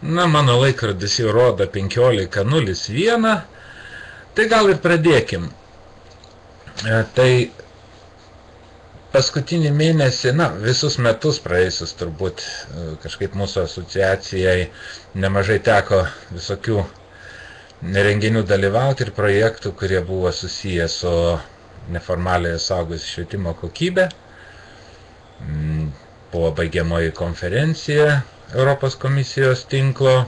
Na, mano laikrodis jau rodo 15:01, tai gal ir pradėkim. Tai paskutinį mėnesį, visus metus praėjusius turbūt kažkaip mūsų asociacijai nemažai teko visokių renginių dalyvauti ir projektų, kurie buvo susiję su neformaliojo suaugusių švietimo kokybė. Buvo baigiamoji konferencija Europos komisijos tinklo,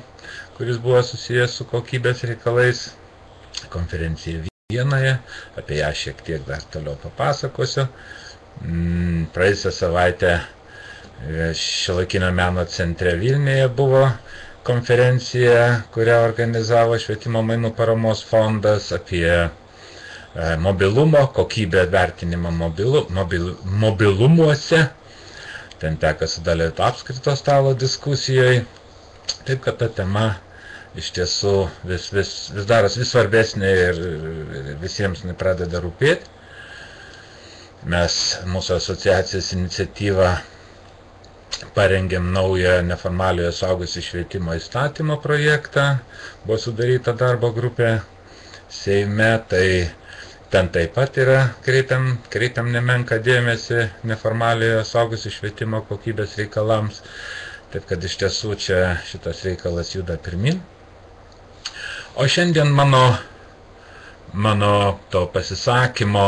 kuris buvo susijęs su kokybės reikalais. Konferencija Vienoje, apie ją šiek tiek dar toliau papasakosiu. Praėjusią savaitę Šiuolaikinio meno centre Vilniuje buvo konferencija, kurią organizavo Švietimo mainų paramos fondas apie mobilumo, kokybę vertinimą mobilumuose. Ten teko sudalyvauti apskrito stalo diskusijoje. Taip, kad ta tema iš tiesų vis daros vis svarbesnė ir visiems pradeda rūpėti. Mes mūsų asociacijos iniciatyvą parengėm naują neformaliojo suaugusių švietimo įstatymo projektą. Buvo sudaryta darbo grupė Seime, tai ten taip pat yra kreipiam nemenką dėmesį neformaliojo suaugusių švietimo kokybės reikalams. Taip kad iš tiesų čia šitas reikalas juda pirmin. O šiandien mano to pasisakymo,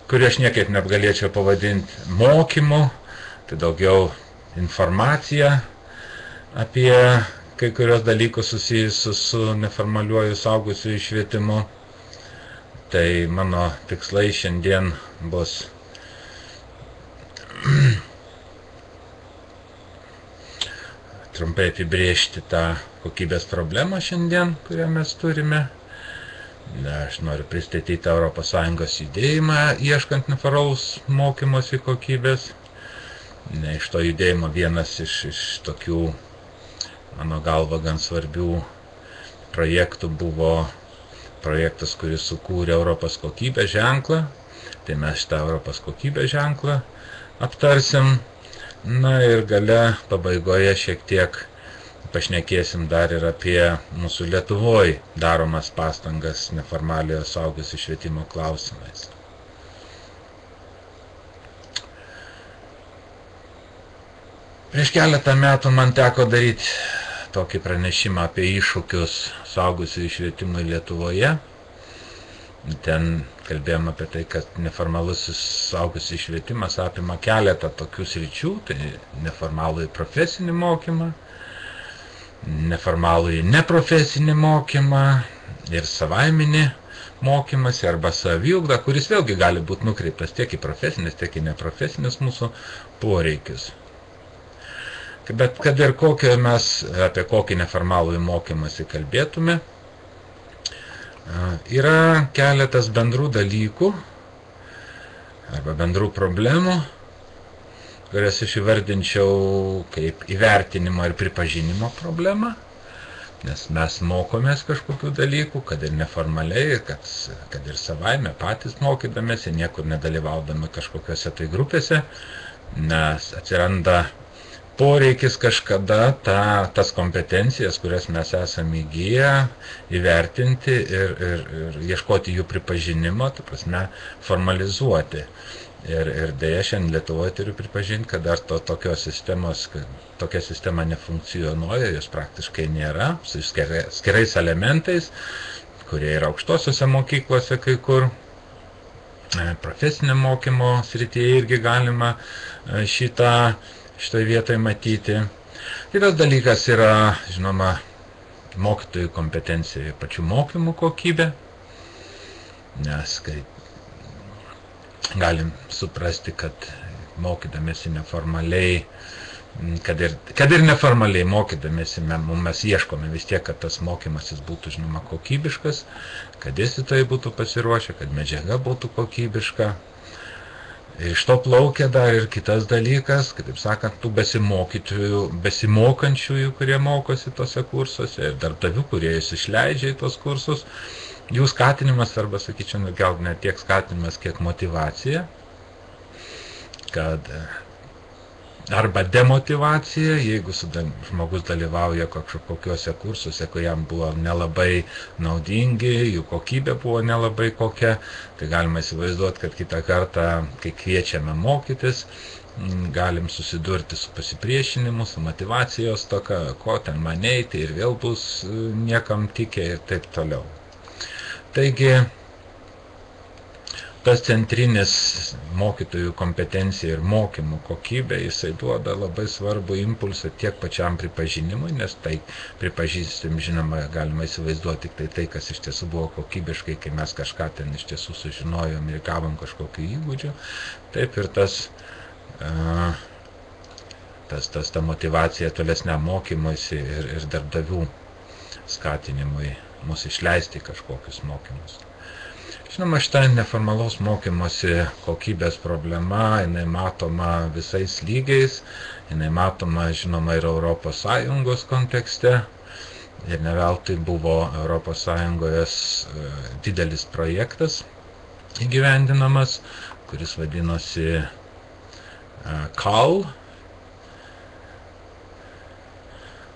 kurį aš niekaip negalėčiau pavadinti mokymu, tai daugiau informacija apie kai kurios dalykus susijusius su neformaliuoju suaugusiųjų švietimu. Tai mano tikslai šiandien bus trumpai apibrėžti tą kokybės problemą šiandien, kurią mes turime. Aš noriu pristatyti ES judėjimą, ieškant neformalaus mokymosi kokybės. Iš to judėjimo vienas iš tokių, mano galva, gan svarbių projektų buvo projektas, kuris sukūrė Europos kokybės ženklą. Tai mes šitą Europos kokybės ženklą aptarsim. Na ir gale pabaigoje šiek tiek pašnekėsim dar ir apie mūsų Lietuvoj daromas pastangas neformaliojo suaugusių švietimo klausimais. Prieš keletą metų man teko daryti tokį pranešimą apie iššūkius suaugusiųjų švietimui Lietuvoje. Ten kalbėjom apie tai, kad neformalusis suaugusiųjų švietimas apima keletą tokių sričių, tai neformalųjį profesinį mokymą, neformalųjį neprofesinį mokymą ir savaiminį mokymąsi arba saviugdą, kuris vėlgi gali būti nukreiptas tiek į profesinis, tiek į neprofesinis mūsų poreikius. Bet kad ir apie kokį neformalųjį mokymąsi kalbėtume, yra keletas bendrų dalykų arba bendrų problemų, kurias aš įvardinčiau kaip įvertinimo ir pripažinimo problemą, nes mes mokomės kažkokių dalykų, kad ir neformaliai, kad ir savaime patys mokydamėsi, niekur nedalyvaudami kažkokiuose tai grupėse, nes atsiranda poreikis kažkada tas kompetencijas, kurias mes esame įgiję, įvertinti ir ieškoti jų pripažinimo, ta prasme, formalizuoti. Ir dėja, šiandien Lietuvoje turiu pripažinti, kad dar tokios sistemos, tokia sistema nefunkcionuoja, jos praktiškai nėra, su skirais elementais, kurie yra aukštosiuose mokyklose kai kur. Profesinio mokymo srityje irgi galima šitoje vietoje matyti. Kitas dalykas yra, žinoma, mokytojų kompetencija ir pačių mokymų kokybė, nes kai galim suprasti, kad mokydamėsi neformaliai, kad ir neformaliai mokydamėsi, mes ieškome vis tiek, kad tas mokymasis būtų, žinoma, kokybiškas, kad dėstytojai būtų pasiruošę, kad medžiaga būtų kokybiška. Iš to plaukia dar ir kitas dalykas, kitaip sakant, tų besimokančiųjų, kurie mokosi tose kursuose, ir darbdavių, kurie jūs išleidžia į tos kursus, jų skatinimas, arba, sakyčiau, gal ne tiek skatinimas, kiek motyvacija, kad arba demotyvacija, jeigu žmogus dalyvauja kažkokiuose kursuose, kurie jam buvo nelabai naudingi, jų kokybė buvo nelabai kokia, tai galima įsivaizduoti, kad kitą kartą, kai kviečiame mokytis, galim susidurti su pasipriešinimu, su motyvacijos toka, ko ten man eiti ir vėl bus niekam tikę ir taip toliau. Taigi, tas centrinis mokytojų kompetencija ir mokymų kokybė, jisai duoda labai svarbu impulsą tiek pačiam pripažinimui, nes tai pripažįstim, žinoma, galima įsivaizduoti tik tai, kas iš tiesų buvo kokybiškai, kai mes kažką ten iš tiesų sužinojom ir gavom kažkokių įgūdžių, taip ir ta motyvacija tolesniam mokymuisi ir darbdavių skatinimui mus išleisti kažkokius mokymus. Žinoma, šita neformalaus mokymosi kokybės problema, jinai matoma visais lygiais, jinai matoma, žinoma, ir ES kontekste. Ir ne veltui buvo ES didelis projektas įgyvendinamas, kuris vadinosi CAL,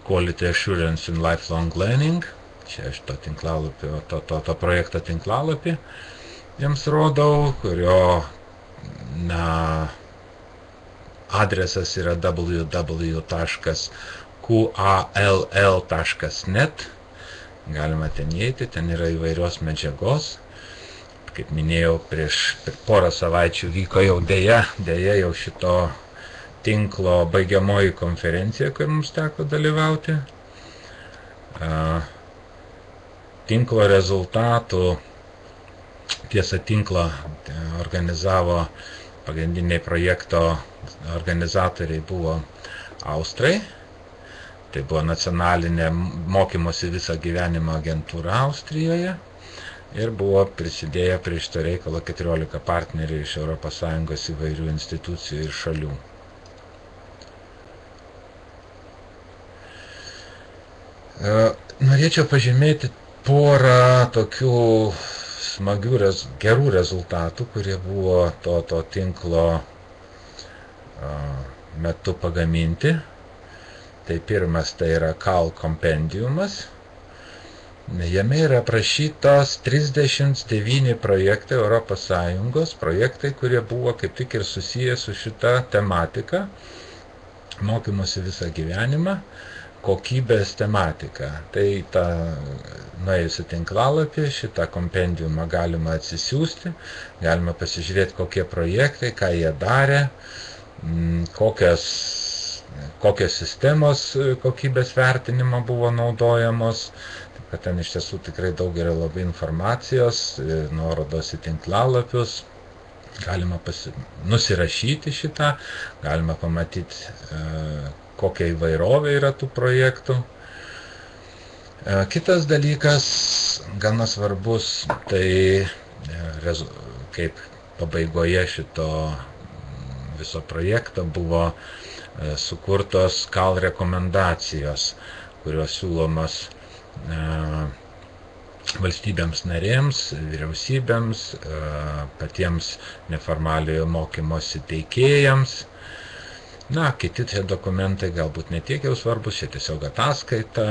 Quality Assurance in Lifelong Learning. Čia aš to projekto tinklalapį jiems rodau, kurio adresas yra www.qall.net. Galima ten įeiti, ten yra įvairios medžiagos. Kaip minėjau, prieš porą savaičių vyko jau dėja jau šito tinklo baigiamoji konferencija, kur mums teko dalyvauti. Tinklo rezultatų, tiesa, tinklą organizavo, pagrindiniai projekto organizatoriai buvo Austrai, tai buvo nacionalinė mokymosi visą gyvenimą agentūra Austrijoje ir buvo prisidėję prie šito reikalo 14 partnerių iš ES įvairių institucijų ir šalių. Norėčiau pažymėti porą tokių smagių, gerų rezultatų, kurie buvo to tinklo metu pagaminti. Tai pirmas, tai yra CAL kompendiumas. Jame yra aprašytos 39 projektai ES, projektai, kurie buvo kaip tik ir susiję su šita tematika, mokymosi visą gyvenimą, kokybės tematika. Tai nuėjus į tinklalapį, šitą kompendiumą galima atsisiųsti, galima pasižiūrėti, kokie projektai, ką jie darė, kokios sistemos kokybės vertinimo buvo naudojamos. Taip kad ten iš tiesų tikrai daug yra labai informacijos, nuorodos į tinklalapius. Galima nusirašyti šitą, galima pamatyti, kokia įvairovė yra tų projektų. Kitas dalykas, gana svarbus, tai kaip pabaigoje šito viso projekto buvo sukurtos CAL rekomendacijos, kurios siūlomos valstybėms narėms, vyriausybėms, patiems neformaliojo mokymosi teikėjams. Kiti tie dokumentai galbūt netiek jau svarbus, čia tiesiog ataskaita,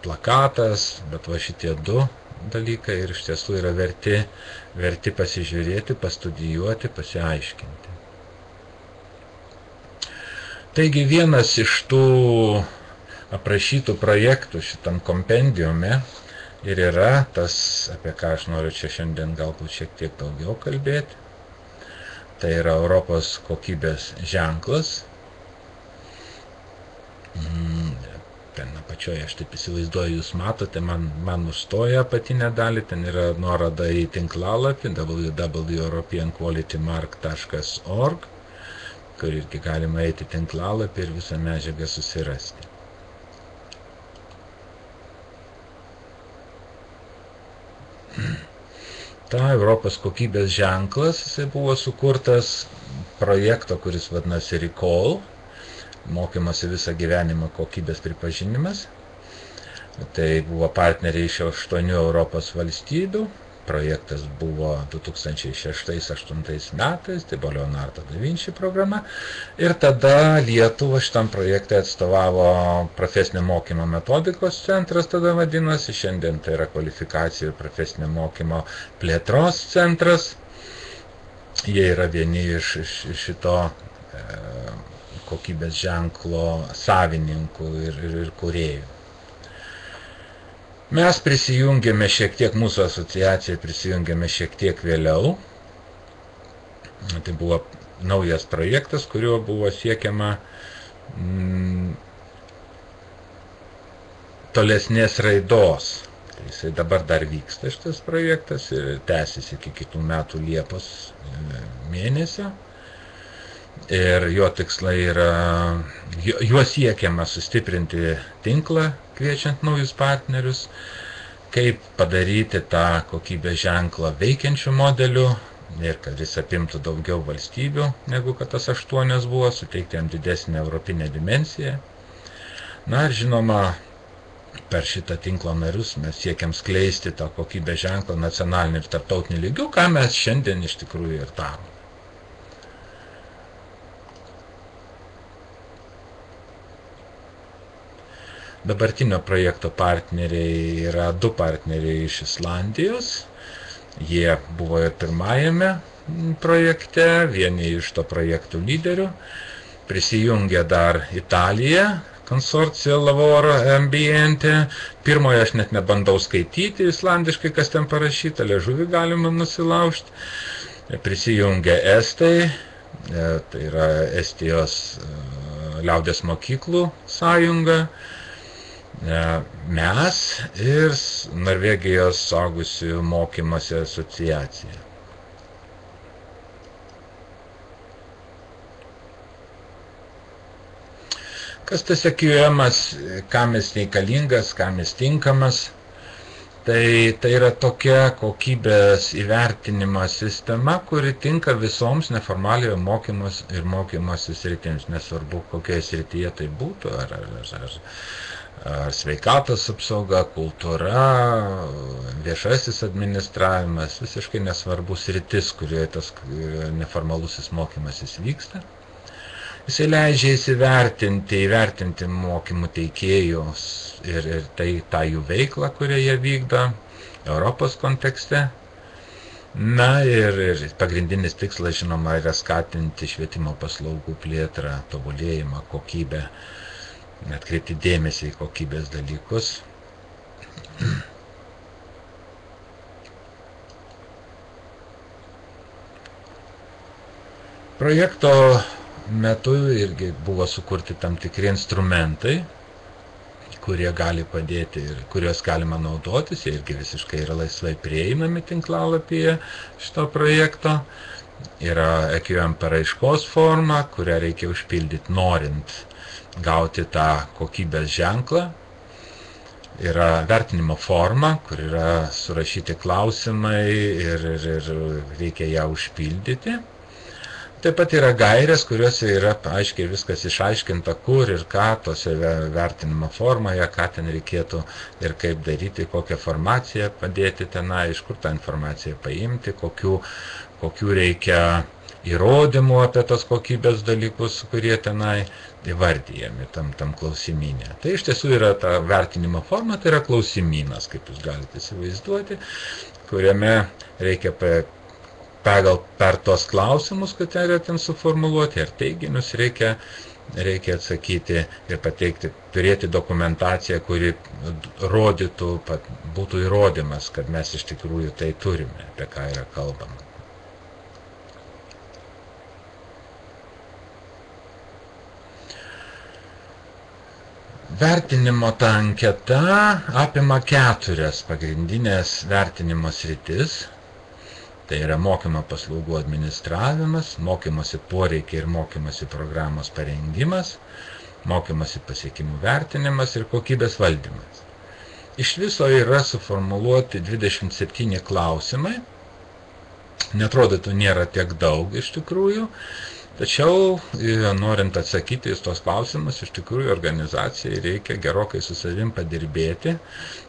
plakatas, bet va šitie du dalykai ir iš tiesų yra verti pasižiūrėti, pastudijuoti, pasiaiškinti. Taigi vienas iš tų aprašytų projektų šitam kompendiume ir yra tas, apie ką aš noriu čia šiandien galbūt šiek tiek daugiau kalbėti. Tai yra Europos kokybės ženklas. Ten apačioje, aš taip įsivaizduoju, jūs matote, man užstoja apatinę dalį, ten yra nuoroda į tinklalapį www.europeanqualitymark.org, kur irgi galima eiti tinklalapį ir visą medžiagą susirasti. Ta Europos kokybės ženklas, jisai buvo sukurtas projekto, kuris vadinasi Recall, mokymosi visą gyvenimą kokybės pripažinimas. Tai buvo partneriai iš 8 Europos valstybių. projektas buvo 2006-2008 metais, tai buvo Leonardo da Vinci programa. Ir tada Lietuvą šitam projekte atstovavo profesinio mokymo metodikos centras, tada vadinosi, šiandien tai yra kvalifikacijų ir profesinio mokymo plėtros centras. Jie yra vieni iš šito kokybės ženklo savininkų ir kūrėjų. Mes prisijungėme šiek tiek, mūsų asociacija prisijungėme šiek tiek vėliau. Tai buvo naujas projektas, kuriuo buvo siekiama tolesnės raidos. Tai jisai dabar dar vyksta šitas projektas ir tęsis iki kitų metų Liepos mėnesio. Ir jo tikslai yra, juo siekiama sustiprinti tinklą, kviečiant naujus partnerius, kaip padaryti tą kokybės ženklą veikiančių modelių ir kad jis apimtų daugiau valstybių, negu kad tas 8 buvo, suteikti jam didesnę europinę dimensiją. Na ir žinoma, per šitą tinklo narius mes siekiam skleisti tą kokybės ženklą nacionalinį ir tarptautinį lygių, ką mes šiandien iš tikrųjų ir darome. Dabartinio projekto partneriai yra 2 partneriai iš Islandijos. Jie buvo ir pirmajame projekte, vieni iš to projektų lyderių. Prisijungė dar Italija, konsorcija Lavoro Ambiente. Pirmoje aš net nebandau skaityti islandiškai, kas ten parašyta, liežuvį galima nusilaužti. Prisijungė Estai, tai yra Estijos liaudės mokyklų sąjunga. Mes ir Norvegijos suaugusiųjų mokymosi asociacija. Kas tas EQM-as, kam jis reikalingas, kam jis tinkamas, tai yra tokia kokybės įvertinimo sistema, kuri tinka visoms neformaliojo mokymosi ir mokymosi sritims, nesvarbu kokioje srityje tai būtų, ar sveikatos apsauga, kultūra, viešasis administravimas, visiškai nesvarbus sritis, kurioje tas neformalusis mokymasis vyksta. Jisai leidžia įvertinti mokymų teikėjus ir tą jų veiklą, kurią jie vykdo Europos kontekste. Na ir pagrindinis tikslas, žinoma, yra skatinti švietimo paslaugų plėtrą, tobulėjimą, kokybę, atkreipti dėmesį į kokybės dalykus. Projekto metu irgi buvo sukurti tam tikri instrumentai, kurie gali padėti ir kuriuos galima naudotis, jie irgi visiškai yra laisvai prieinami tinklalapyje šito projekto. Yra EQM paraiškos forma, kurią reikia užpildyti norint gauti tą kokybės ženklą. Yra vertinimo forma, kur yra surašyti klausimai ir reikia ją užpildyti. Taip pat yra gairės, kuriuose yra aiškiai viskas išaiškinta, kur ir ką tose vertinimo formoje, ką ten reikėtų ir kaip daryti, kokią informaciją padėti tenai, iš kur tą informaciją paimti, kokių reikia įrodymų apie tos kokybės dalykus, kurie tenai įvardyjami tam klausimynė. Tai iš tiesų yra ta vertinimo forma, tai yra klausimynas, kaip jūs galite įsivaizduoti, kuriame reikia per tos klausimus, kad yra ten suformuluoti, ir teiginius reikia atsakyti ir pateikti, turėti dokumentaciją, kuri rodytų, būtų įrodymas, kad mes iš tikrųjų tai turime, apie ką yra kalbama. Vertinimo ta anketa apima 4 pagrindinės vertinimo sritis. Tai yra mokymo paslaugų administravimas, mokymosi poreikiai ir mokymosi programos parengimas, mokymosi pasiekimų vertinimas ir kokybės valdymas. Iš viso yra suformuluoti 27 klausimai. Netrodytų nėra tiek daug iš tikrųjų, Tačiau, norint atsakyti į tos klausimus, iš tikrųjų organizacijai reikia gerokai su savim padirbėti,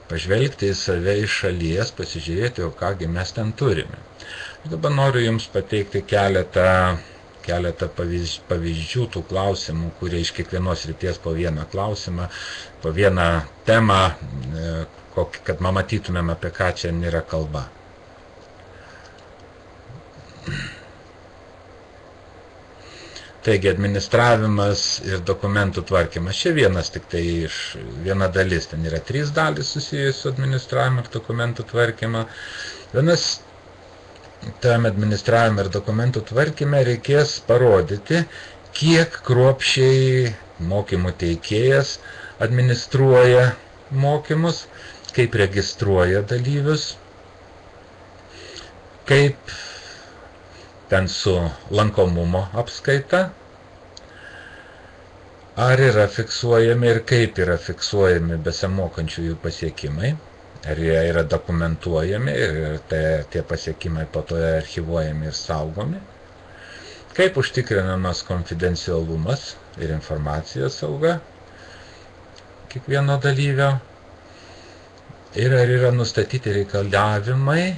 pažvelgti į save iš šalies, pasižiūrėti, o kągi mes ten turime. Dabar noriu Jums pateikti keletą pavyzdžių tų klausimų, kurie iš kiekvienos ryties po vieną klausimą, po vieną temą, kad matytumėm, apie ką čia yra kalba. Taigi administravimas ir dokumentų tvarkymas. Čia viena dalis, ten yra 3 dalys susijęs su administravimu ir dokumentų tvarkymu. Vienas tam administravime ir dokumentų tvarkyme reikės parodyti, kiek kruopščiai mokymų teikėjas administruoja mokymus, kaip registruoja dalyvius, kaip ten su lankomumo apskaita, ar yra fiksuojami ir kaip yra fiksuojami besimokančiųjų pasiekimai, ar jie yra dokumentuojami ir tie pasiekimai po to archyvuojami ir saugomi, kaip užtikrinamas konfidencialumas ir informacijos sauga kiekvieno dalyvio, ir ar yra nustatyti reikalavimai,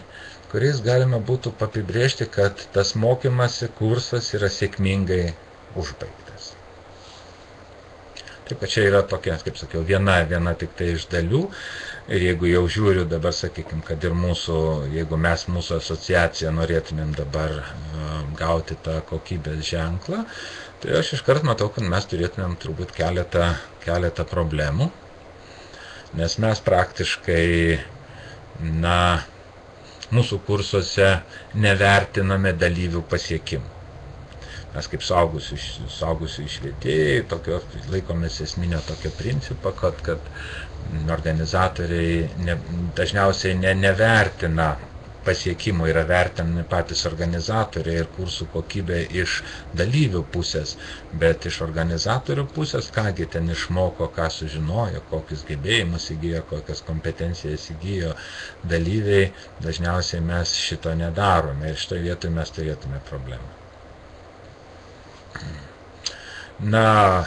kuriais galima būtų apibrėžti, kad tas mokymasi kursas yra sėkmingai užbaigtas. Taip, kad čia yra tokia, kaip sakiau, viena tik tai iš dalių. Ir jeigu jau žiūriu dabar, sakykime, kad ir jeigu mes mūsų asociaciją norėtumėm dabar gauti tą kokybės ženklą, tai aš iškart matau, kad mes turėtumėm turbūt keletą problemų, nes mes praktiškai, mūsų kursuose nevertiname dalyvių pasiekimų. Mes kaip suaugusių švietėjai laikomės esminio tokio principo, kad organizatoriai dažniausiai nevertina pasiekimų, yra vertinami patys organizatoriai ir kursų kokybė iš dalyvių pusės, bet iš organizatorių pusės, kągi ten išmoko, ką sužinojo, kokius gebėjimus įgijo, kokias kompetencijas įgijo dalyviai, dažniausiai mes šito nedarome ir šitoje vietoje mes turėtume problemą.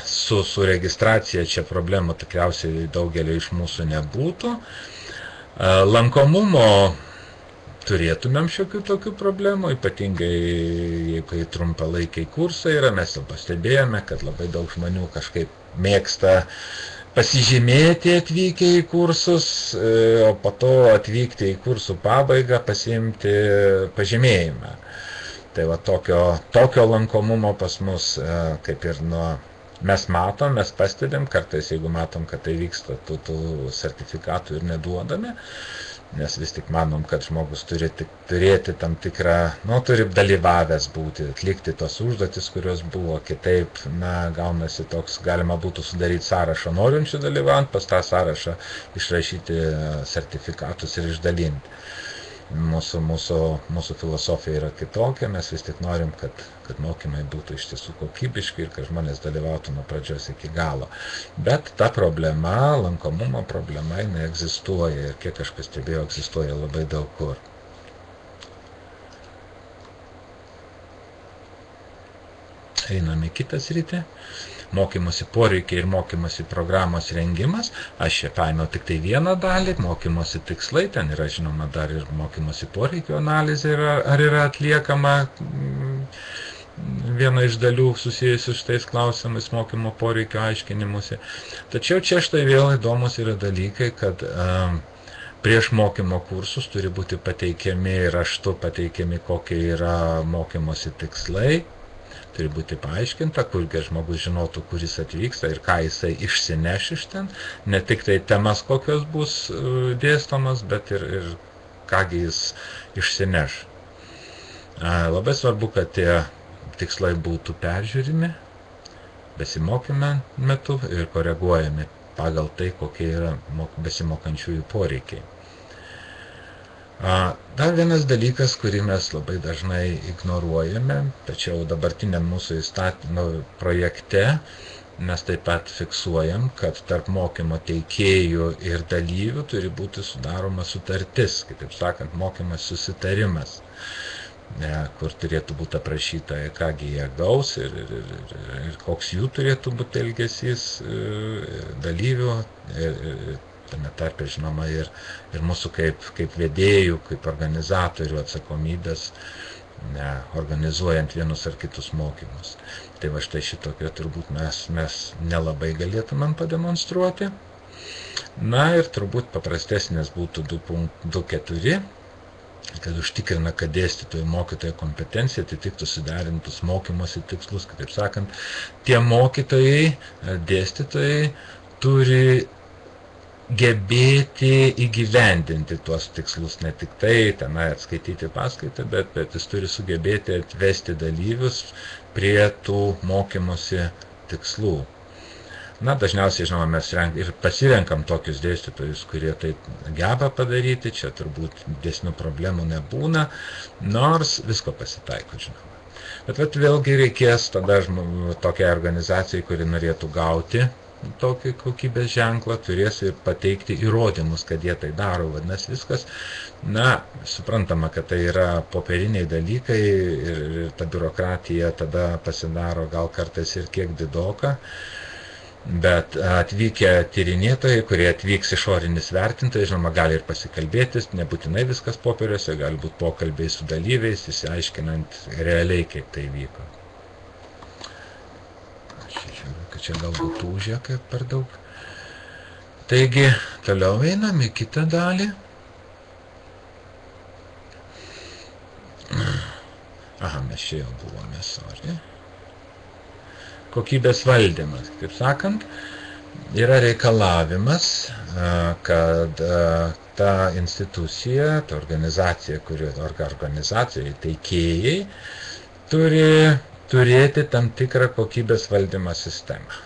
Su registracija čia problemų tikriausiai daugelio iš mūsų nebūtų. Lankomumo turėtumėm šiokių tokių problemų, ypatingai jeigu trumpalaikiai kursai yra, mes jau pastebėjome, kad labai daug žmonių kažkaip mėgsta pasižymėti atvykę į kursus, o po to atvykti į kursų pabaigą pasiimti pažymėjimą. Tai va tokio lankomumo pas mus kaip ir mes pastebim, kartais jeigu matom, kad tai vyksta, tų sertifikatų ir neduodame, nes vis tik manom, kad žmogus turi turėti tam tikrą, turi dalyvavęs būti, atlikti tos užduotis, kurios buvo, kitaip, gaunasi toks, galima būtų sudaryti sąrašą norinčių dalyvauti, pas tą sąrašą išrašyti sertifikatus ir išdalinti. Mūsų filosofija yra kitokia, mes vis tik norim, kad mokymai būtų iš tiesų kokybiški ir kad žmonės dalyvautų nuo pradžios iki galo. Bet ta problema, lankomumo problema, jinai egzistuoja ir kiek aš pastebėjau, egzistuoja labai daug kur. Einame į kitą sritį. Mokymosi poreikiai ir mokymosi programos rengimas. Aš čia paėmiau tik tai vieną dalį, mokymosi tikslai, ten yra žinoma dar ir mokymosi poreikių analizė, ar yra atliekama viena iš dalių susijusių su tais klausimais mokymo poreikio aiškinimuose. Tačiau čia štai vėl įdomus yra dalykai, kad prieš mokymo kursus turi būti pateikiami raštu, kokie yra mokymosi tikslai. Turi būti paaiškinta, kurgi žmogus žinotų, kuris atvyksta ir ką jisai išsineš iš ten. Ne tik tai temas, kokios bus dėstomas, bet ir kągi jis išsineš. Labai svarbu, kad tie tikslai būtų peržiūrimi besimokyme metu ir koreguojami pagal tai, kokie yra besimokančiųjų poreikiai. Dar vienas dalykas, kurį mes labai dažnai ignoruojame, tačiau dabartiniam mūsų įstatymo projekte mes taip pat fiksuojam, kad tarp mokymo teikėjų ir dalyvių turi būti sudaroma sutartis, kitaip sakant, mokymas susitarimas. kur turėtų būti aprašyta, kągi jie gaus ir koks jų turėtų būti elgesys dalyvių, tame tarpe, žinoma, ir mūsų kaip vedėjų, kaip organizatorių atsakomybės, organizuojant vienus ar kitus mokymus. Tai va štai šitokio turbūt mes nelabai galėtumėm pademonstruoti. Na ir turbūt paprastesnės būtų 2.4, kad užtikrina, kad dėstytojų mokytojų kompetencija atitiktų suderintus mokymosi tikslus. Kitaip sakant, tie mokytojai, dėstytojai turi gebėti įgyvendinti tuos tikslus, ne tik tai tenai atskaityti paskaitą, bet jis turi sugebėti atvesti dalyvius prie tų mokymosi tikslų. Na, dažniausiai, žinoma, mes ir pasirenkam tokius dėstytojus, kurie tai geba padaryti, čia turbūt didesnių problemų nebūna, nors visko pasitaiko, žinoma. Bet vėlgi reikės tada tokiai organizacijai, kuri norėtų gauti tokį kokybės ženklą, turės ir pateikti įrodymus, kad jie tai daro. Vadinasi, viskas, suprantama, kad tai yra popieriniai dalykai ir ta biurokratija tada pasidaro gal kartais ir kiek didoka. Bet atvykę tyrinėtojai, kurie atvyks išorinis vertintojai, žinoma, gali ir pasikalbėti, nebūtinai viskas popieriuose, gali būti pokalbiai su dalyviais, išsiaiškinant realiai, kaip tai vyko. Aš žiūriu, kad čia galbūt užė kaip per daug. Taigi, toliau einam į kitą dalį. Aha, mes čia jau buvome, sorry. Kokybės valdymas, kaip sakant, yra reikalavimas, kad ta institucija, ta organizacija, organizacijai teikėjai, turi turėti tam tikrą kokybės valdymo sistemą.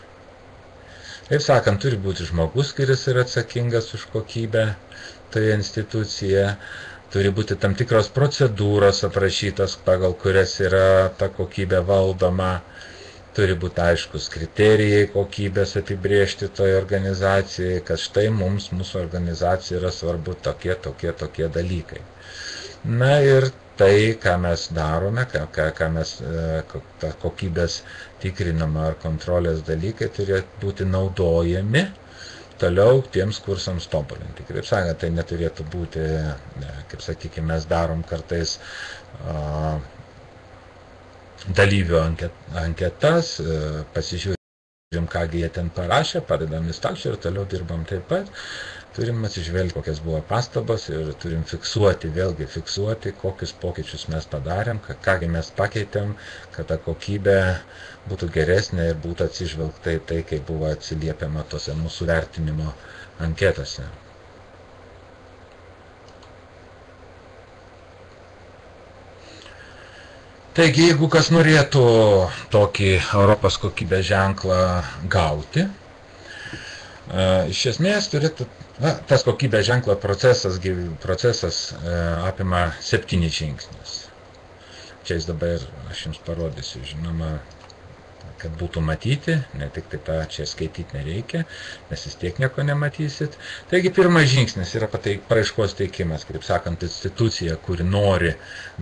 Kaip sakant, turi būti žmogus, kuris yra atsakingas už kokybę toje institucijoje, turi būti tam tikros procedūros aprašytos, pagal kurias yra ta kokybė valdoma. Turi būti aiškus kriterijai kokybės apibrėžti toje organizacijai, kad štai mūsų organizacija yra svarbu tokie dalykai. Na ir tai, ką mes darome, ką mes ta kokybės tikrinama ar kontrolės dalykai turėtų būti naudojami toliau tiems kursams tobulinti. Kaip sakant, tai neturėtų būti, kaip sakykime, mes darom kartais dalyvių anketas, pasižiūrim, kągi jie ten parašė, padedam į stalčių ir toliau dirbam taip pat. Turim atsižvelgti, kokias buvo pastabos ir turim fiksuoti, kokius pokyčius mes padarėm, kągi mes pakeitėm, kad ta kokybė būtų geresnė ir būtų atsižvelgta į tai, kaip buvo atsiliepiama tose mūsų vertinimo anketose. Taigi, jeigu kas norėtų tokį Europos kokybės ženklą gauti, iš esmės turėtų, tas kokybės ženklo procesas apima 7 žingsnius. Čia jis dabar aš jums parodysiu, žinoma, kad būtų matyti, ne tik tai čia skaityti nereikia, nes vis tiek nieko nematysit. Taigi, pirmas žingsnis yra paraiškos teikimas, kaip sakant, institucija, kuri nori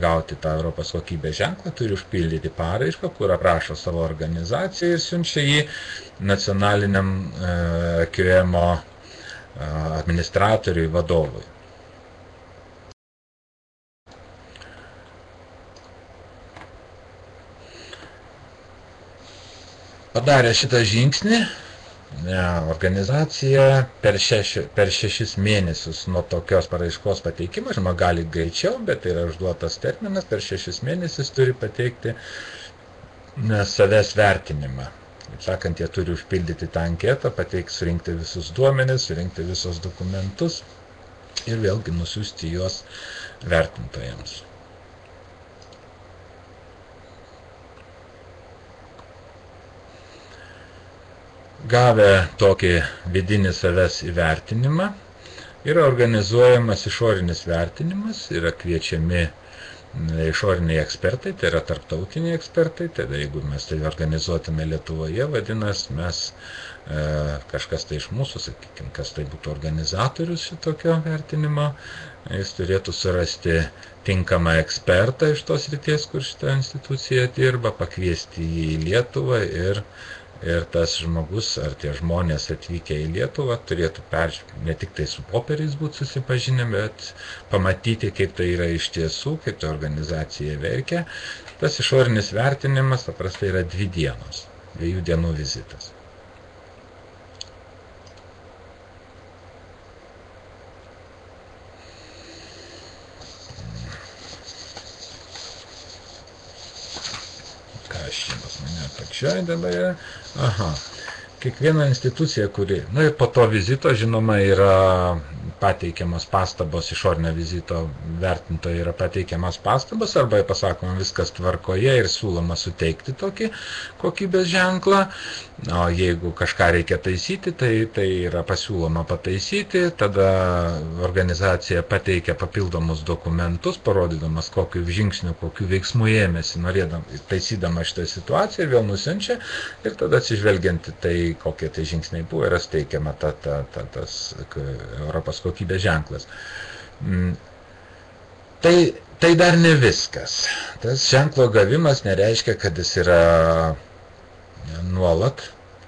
gauti tą Europos kokybės ženklą, turi užpildyti paraišką, kur aprašo savo organizaciją ir siunčia jį nacionaliniam QM administratoriui, vadovui. Padarė šitą žingsnį, organizacija per 6 mėnesius nuo tokios paraiškos pateikimo, žinoma, gali greičiau, bet tai yra užduotas terminas, per 6 mėnesius turi pateikti savęs vertinimą. Kaip sakant, jie turi užpildyti tą anketą, surinkti visus duomenis, surinkti visus dokumentus ir vėlgi nusiųsti juos vertintojams. Gavę tokį vidinį savęs įvertinimą, yra organizuojamas išorinis vertinimas, yra kviečiami išoriniai ekspertai, tai yra tarptautiniai ekspertai, tada jeigu mes tai organizuotume Lietuvoje, vadinasi, mes kažkas tai iš mūsų, sakykime, kas tai būtų organizatorius šitokio vertinimo, jis turėtų surasti tinkamą ekspertą iš tos ryties, kur šitą instituciją dirba, pakviesti jį į Lietuvą ir tas žmogus ar tie žmonės atvykę į Lietuvą turėtų ne tik tai su popieriais būti susipažinę, bet pamatyti, kaip tai yra iš tiesų, kaip ta organizacija veikia. Tas išorinis vertinimas paprastai yra 2 dienos, 2 dienų vizitas. Ką aš čia pas mane pačioj dabar yra? Aha. Kiekviena institucija, kuri, ir po to vizito, žinoma, yra pateikiamas pastabos, išorinio vizito vertintojai yra pateikiamas pastabos, arba pasakoma viskas tvarkoje ir siūloma suteikti tokį kokybės ženklą. O jeigu kažką reikia taisyti, tai yra pasiūloma pataisyti, tada organizacija pateikia papildomus dokumentus, parodydamas kokiu žingsniu, kokiu veiksmu ėmėsi, taisydama šitą situaciją ir vėl nusiunčia, ir tada atsižvelgiant į tai, kokie tai žingsniai buvo, yra steikiama tas Europos kokybės ženklas. Tai dar ne viskas. Tas ženklo gavimas nereiškia, kad jis yra nuolat,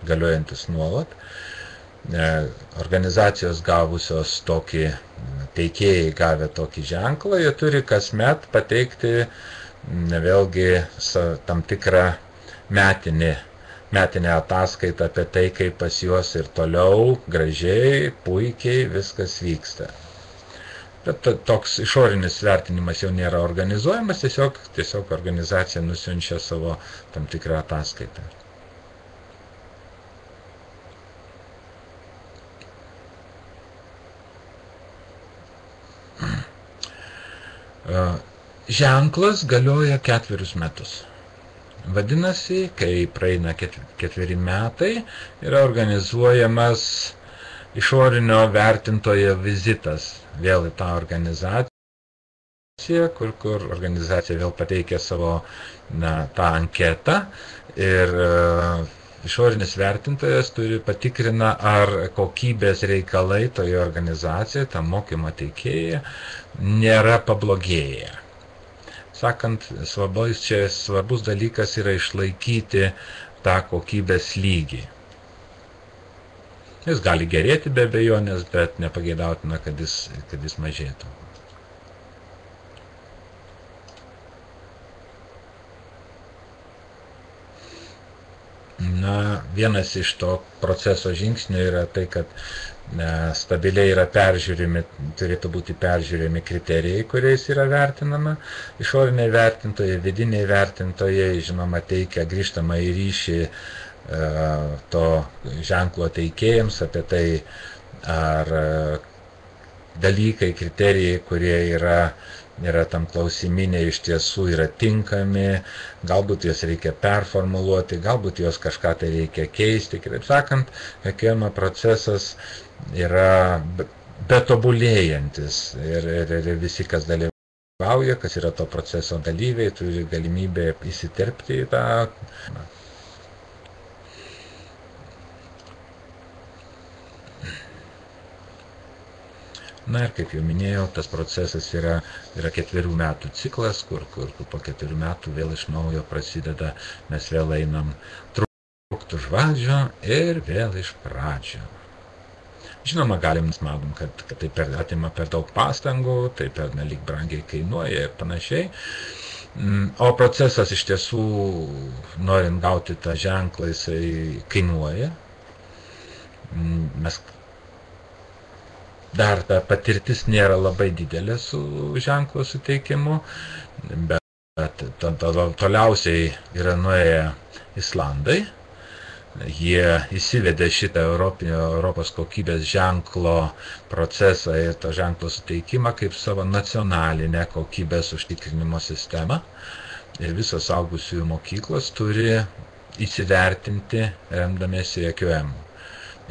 galiojantis nuolat. Organizacijos gavusios tokį, teikėjai gavę tokį ženklą, jie turi kasmet pateikti vėlgi tam tikrą metinę ataskaitą apie tai, kaip pas juos ir toliau gražiai, puikiai viskas vyksta. Bet toks išorinis vertinimas jau nėra organizuojamas, tiesiog organizacija nusiunčia savo tam tikrą ataskaitą. Ženklas galioja 4 metus. Vadinasi, kai praeina 4 metai, yra organizuojamas išorinio vertintojo vizitas vėl į tą organizaciją, kur organizacija vėl pateikia savo tą anketą ir išorinis vertintojas patikrina, ar kokybės reikalai toje organizacijoje, tam mokymo teikėje, nėra pablogėję. Sakant, svarbus dalykas yra išlaikyti tą kokybės lygį. Jis gali gerėti be abejonės, bet nepageidautina, kad jis mažėtų. Vienas iš to proceso žingsnių yra tai, kad stabiliai yra turėtų būti peržiūrimi kriterijai, kuriais yra vertinama. Išoriniai vertintojai, vidiniai vertintojai, žinoma, teikia grįžtamą į ryšį to ženklo teikėjams apie tai, ar dalykai, kriterijai, kurie yra tam klausiminiai, iš tiesų yra tinkami, galbūt juos reikia performuluoti, galbūt juos kažką tai reikia keisti. Kitaip sakant, kiekvieno procesas yra betobulėjantis ir visi, kas dalyvauja, kas yra to proceso dalyviai, turi galimybę įsiterpti į tą. Ir kaip jau minėjau, tas procesas yra 4 metų ciklas, kur po 4 metų vėl iš naujo prasideda, mes vėl einam trūkt už vadžio ir vėl iš pradžio. Žinoma, matom, kad tai atima per daug pastangų, tai pernelyg brangiai kainuoja ir panašiai. O procesas iš tiesų, norint gauti tą ženklą, jisai kainuoja. Dar ta patirtis nėra labai didelė su ženklo suteikimu, bet toliausiai yra nuėję Islandai. Jie įsivedė šitą Europos kokybės ženklo procesą ir to ženklo suteikimą kaip savo nacionalinę kokybės užtikrinimo sistemą. Ir visos suaugusiųjų mokyklos turi įsivertinti remdamiesi EQM.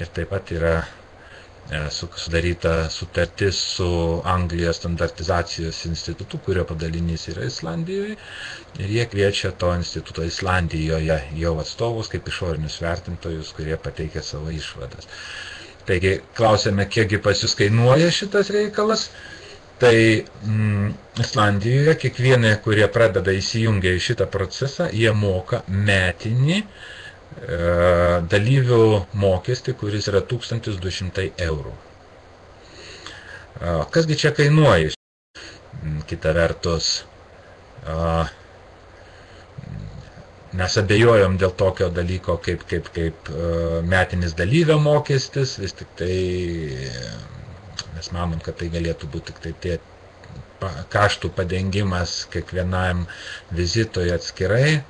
Ir taip pat yra sudaryta sutartis su Anglijos standartizacijos institutu, kurio padalinys yra Islandijoje. Ir jie kviečia to instituto Islandijoje jau atstovus kaip išorinius vertintojus, kurie pateikia savo išvadas. Taigi, klausėme, kiekgi pas jūs kainuoja šitas reikalas. Tai Islandijoje kiekvienai, kurie pradeda įsijungę į šitą procesą, jie moka metinį dalyvių mokestį, kuris yra 1200 eurų. Kasgi čia kainuoja? Kita vertus, mes abejojom dėl tokio dalyko kaip metinis dalyvio mokestis, vis tik tai mes manom, kad tai galėtų būti tik tai tie kaštų padengimas kiekvienam vizitui atskirai.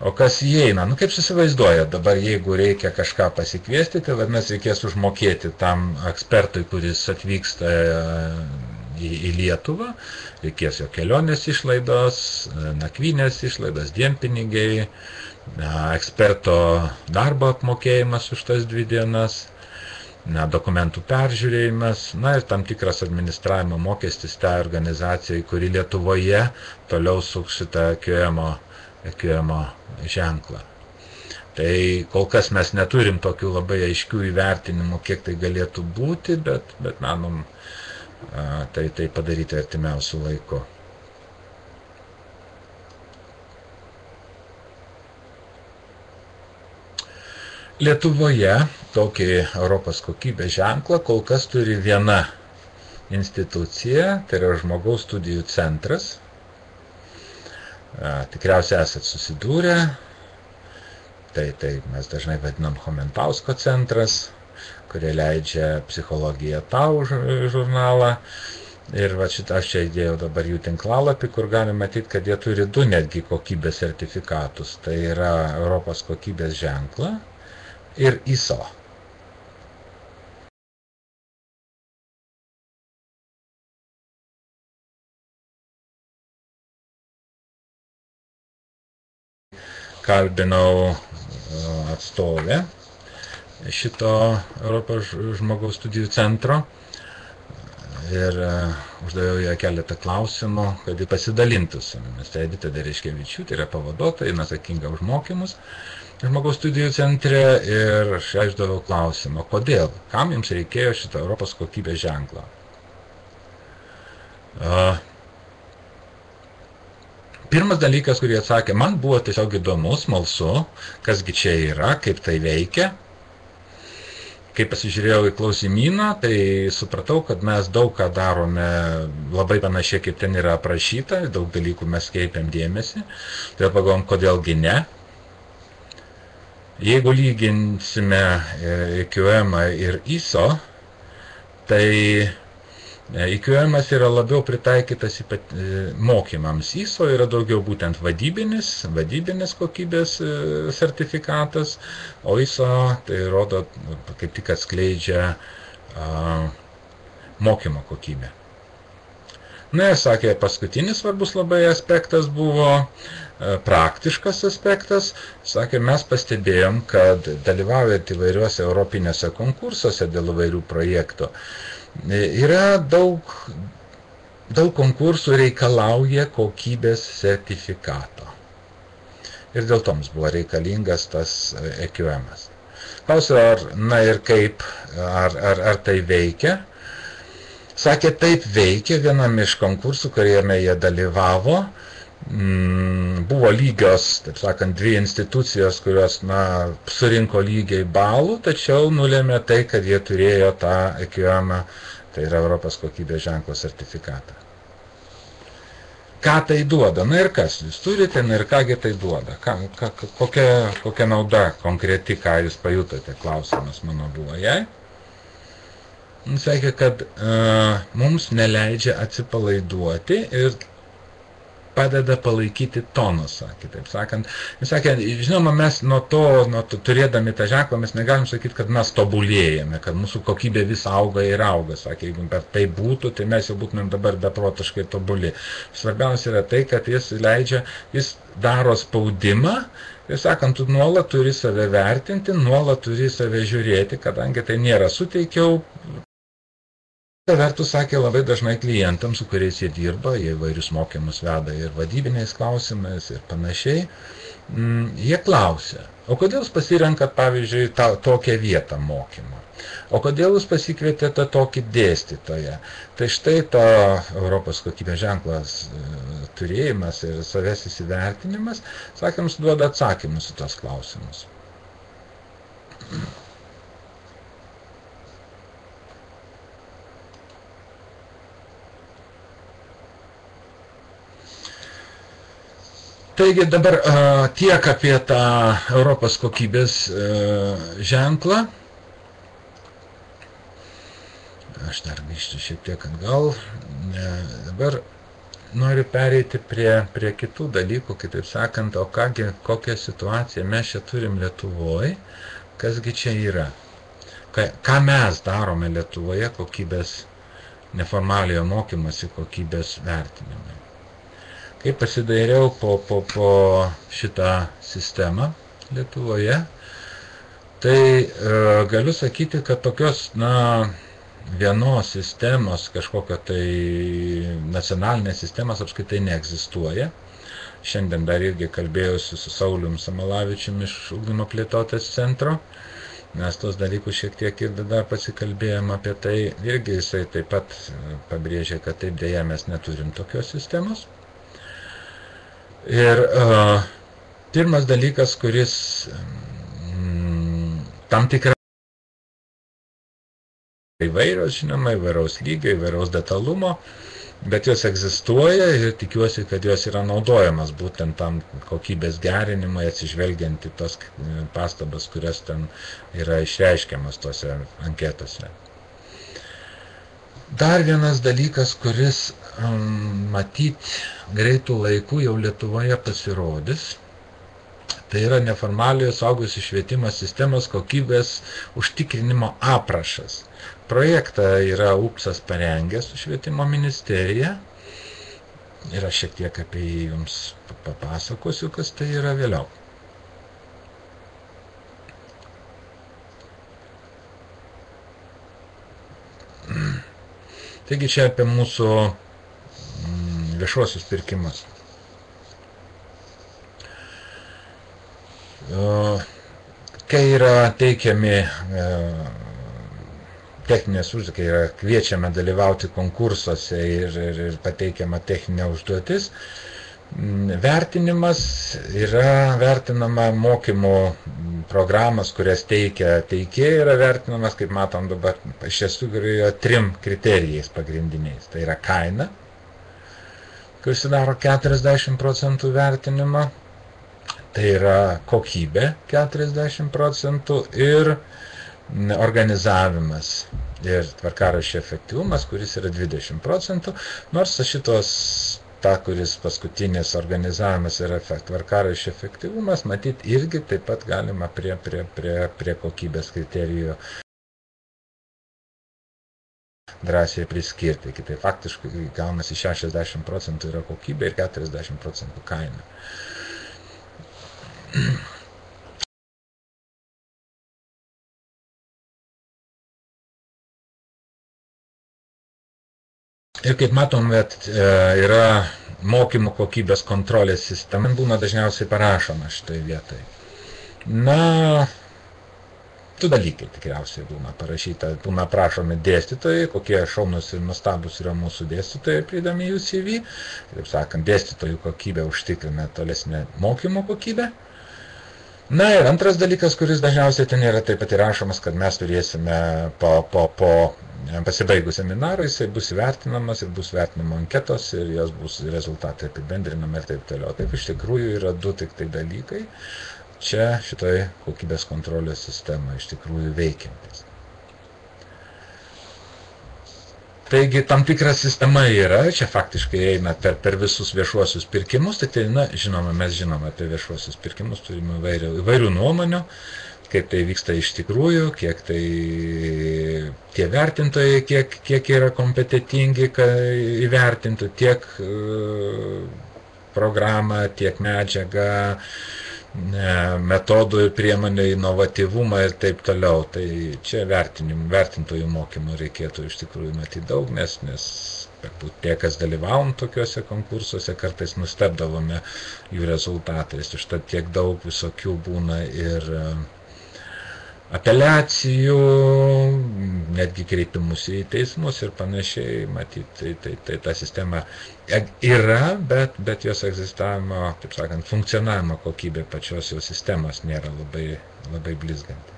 O kas įeina? Kaip susivaizduoja, dabar jeigu reikia kažką pasikviesti, tai vadinasi reikės užmokėti tam ekspertui, kuris atvyksta į Lietuvą, reikės jo kelionės išlaidos, nakvynės išlaidos, dienpinigiai, eksperto darbo apmokėjimas už tas 2 dienas, dokumentų peržiūrėjimas, ir tam tikras administravimo mokestis tai organizacijai, kuri Lietuvoje toliau suks šitą EQM ženklą. Tai kol kas mes neturim tokių labai aiškių įvertinimų, kiek tai galėtų būti, bet manom tai padaryti artimiausių laikų. Lietuvoje tokį Europos kokybės ženklą kol kas turi viena institucija, tai yra Žmogaus studijų centras. Tikriausiai esat susidūrę, tai mes dažnai vadinam Chomentausko centras, kurie leidžia Psichologija Tau žurnalą. Ir šitą aš čia įdėjau dabar jų tinklalapį, kur galime matyti, kad jie turi 2 netgi kokybės sertifikatus. Tai yra Europos kokybės ženklą ir ISO. Kalbinau atstovę šito Europos žmogaus studijų centro ir uždaviau ją keletą klausimų, kad ji pasidalintų su mumis. Tai Edita Dereškevičiūtė yra pavaduotoja, atsakinga už mokymus žmogaus studijų centre ir aš uždaviau klausimą, kodėl, kam jums reikėjo šitą Europos kokybės ženklą. Pirmas dalykas, kurį atsakė, man buvo tiesiog įdomu, smalsu, kasgi čia yra, kaip tai veikia. Kai pasižiūrėjau į klausimyną, tai supratau, kad mes daug ką darome labai panašiai, kaip ten yra aprašyta, daug dalykų mes kreipiam dėmesį. Tai pagalvojom, kodėlgi ne. Jeigu lyginsime EQM ir ISO, tai EQM yra labiau pritaikytas mokymams. ISO yra daugiau būtent vadybinis kokybės sertifikatas, o ISO tai rodo, kaip tik atskleidžia mokymo kokybę. Ir sakė, paskutinis svarbus labai aspektas buvo praktiškas aspektas. Sakė, mes pastebėjom, kad dalyvaujant įvairiuose europinėse konkursuose dėl įvairių projektų, yra daug konkursų reikalauja kokybės sertifikato. Ir dėl to mums buvo reikalingas tas EQM-as. Klausiau, ir kaip, ar tai veikia? Sakė, taip veikia, vienam iš konkursų, kuriame jie dalyvavo, buvo lygios, taip sakant, 2 institucijos, kurios surinko lygiai balų, tačiau nulėmė tai, kad jie turėjo tą EQM, tai yra Europos kokybės ženklo sertifikatą. Ką tai duoda? Ir kas jūs turite, ir kągi tai duoda? Kokia nauda konkreti, ką jūs pajutote, klausimas mano buvo jai. Sakė, kad mums neleidžia atsipalaiduoti ir padeda palaikyti tonusą, kitaip sakant. Jis sakė, žinoma, mes nuo to turėdami tą ženklą, mes negalim sakyti, kad mes tobulėjame, kad mūsų kokybė vis auga ir auga. Sakė, jeigu tai būtų, tai mes jau būtumėm dabar beprotiškai tobuli. Svarbiausia yra tai, kad jis daro spaudimą, ir sakant, tu nuolat turi save vertinti, nuolat turi save žiūrėti, kadangi tai nėra suteikiau Kita vertus, sakė, labai dažnai klientams, su kuriais jie dirba, jie įvairius mokymus veda ir vadybiniais klausimais ir panašiai, jie klausia, o kodėl jūs pasirenkat, pavyzdžiui, tokią vietą mokymo? O kodėl jūs pasikvietėte tokį dėstytoją? Tai štai to Europos kokybės ženklas turėjimas ir savęs įsivertinimas, sakėm, duoda atsakymus į tos klausimus. Taigi dabar tiek apie tą Europos kokybės ženklą. Aš dar grįžtu šiek tiek atgal. Dabar noriu pereiti prie kitų dalykų, kitaip sakant, o kokią situaciją mes čia turim Lietuvoje, kasgi čia yra. Ką mes darome Lietuvoje kokybės, neformaliojo mokymosi kokybės vertinimai. Kai pasidairiau po šitą sistemą Lietuvoje, tai galiu sakyti, kad tokios, vienos sistemos, kažkokio tai nacionalinės sistemos apskaitai neegzistuoja. Šiandien dar irgi kalbėjausi su Saulium Samalavičiumi iš Ugdymo plėtotės centro. Mes tos dalykus šiek tiek ir dar pasikalbėjom apie tai. Irgi jisai taip pat pabrėžė, kad taip dėja mes neturim tokios sistemos. Ir pirmas dalykas, kuris tam tikra įvairios, žinoma, įvairaus lygio, įvairaus detalumo, bet jos egzistuoja ir tikiuosi, kad jos yra naudojamas būtent tam kokybės gerinimui, atsižvelgiant į tos pastabas, kurias ten yra išreiškiamas tose anketose. Dar vienas dalykas, kuris matyt greitų laikų jau Lietuvoje pasirodys, tai yra neformaliojo suaugusių švietimo sistemos kokybės užtikrinimo aprašas. Projektą yra UPSAS parengęs su švietimo ministerija ir aš šiek tiek apie jį jums papasakosiu, kas tai yra vėliau. Taigi čia apie mūsų viešuosius pirkimus. Kai yra teikiami techninės užduotys, kai yra kviečiama dalyvauti konkursuose ir pateikiama techninė užduotis, vertinimas yra vertinama mokymų programas, kurias teikia teikėjai, yra vertinamas, kaip matom dabar, iš tiesų yra 3 kriterijais pagrindiniais. Tai yra kaina, kuris sudaro 40% vertinimo, tai yra kokybė 40% ir organizavimas ir tvarkaraščio efektyvumas, kuris yra 20%, nors šitos kuris paskutinis organizavimas yra tvarkaraščio efektyvumas, matyt, irgi taip pat galima prie kokybės kriterijų drąsiai priskirti. Kitai faktiškai gaunasi 60% yra kokybė ir 40% kaina. Ir kaip matom, yra mokymų kokybės kontrolės sistema, būna dažniausiai parašoma šitai vietai. Du dalykai tikriausiai būna parašyta, būna prašomi dėstytojai, kokie šaunus ir nuostabus yra mūsų dėstytojai pridami jų CV. Taip sakant, dėstytojų kokybė užtikrina tolesnę mokymo kokybę. Ir antras dalykas, kuris dažniausiai ten yra taip pat įrašomas, kad mes turėsime po pasibaigus seminarui, jisai bus įvertinamas ir bus vertinimo anketos ir jos bus rezultatai apibendrinami ir taip toliau. Taip iš tikrųjų yra 2 tik tai dalykai čia šitoje kokybės kontrolės sistemoje iš tikrųjų veikiantis. Taigi tam tikra sistema yra, čia faktiškai eina per visus viešuosius pirkimus, tai žinoma, mes žinome apie viešuosius pirkimus, turime įvairių nuomonių, kaip tai vyksta iš tikrųjų, kiek tai tie vertintojai, kiek yra kompetitingi, kad įvertintų tiek programą, tiek medžiagą, metodų ir priemonių inovatyvumą ir taip toliau. Tai čia vertintojų mokymų reikėtų iš tikrųjų matyti daug, nes tie, kas dalyvavom tokiuose konkursuose, kartais nustebdavome jų rezultatais. Užtat tiek daug visokių būna ir apeliacijų, netgi kreipimusi į teismus ir panašiai, matyti, tai ta sistema yra, bet jos egzistavimo, taip sakant, funkcionavimo kokybė pačios jau sistemos nėra labai blizganti.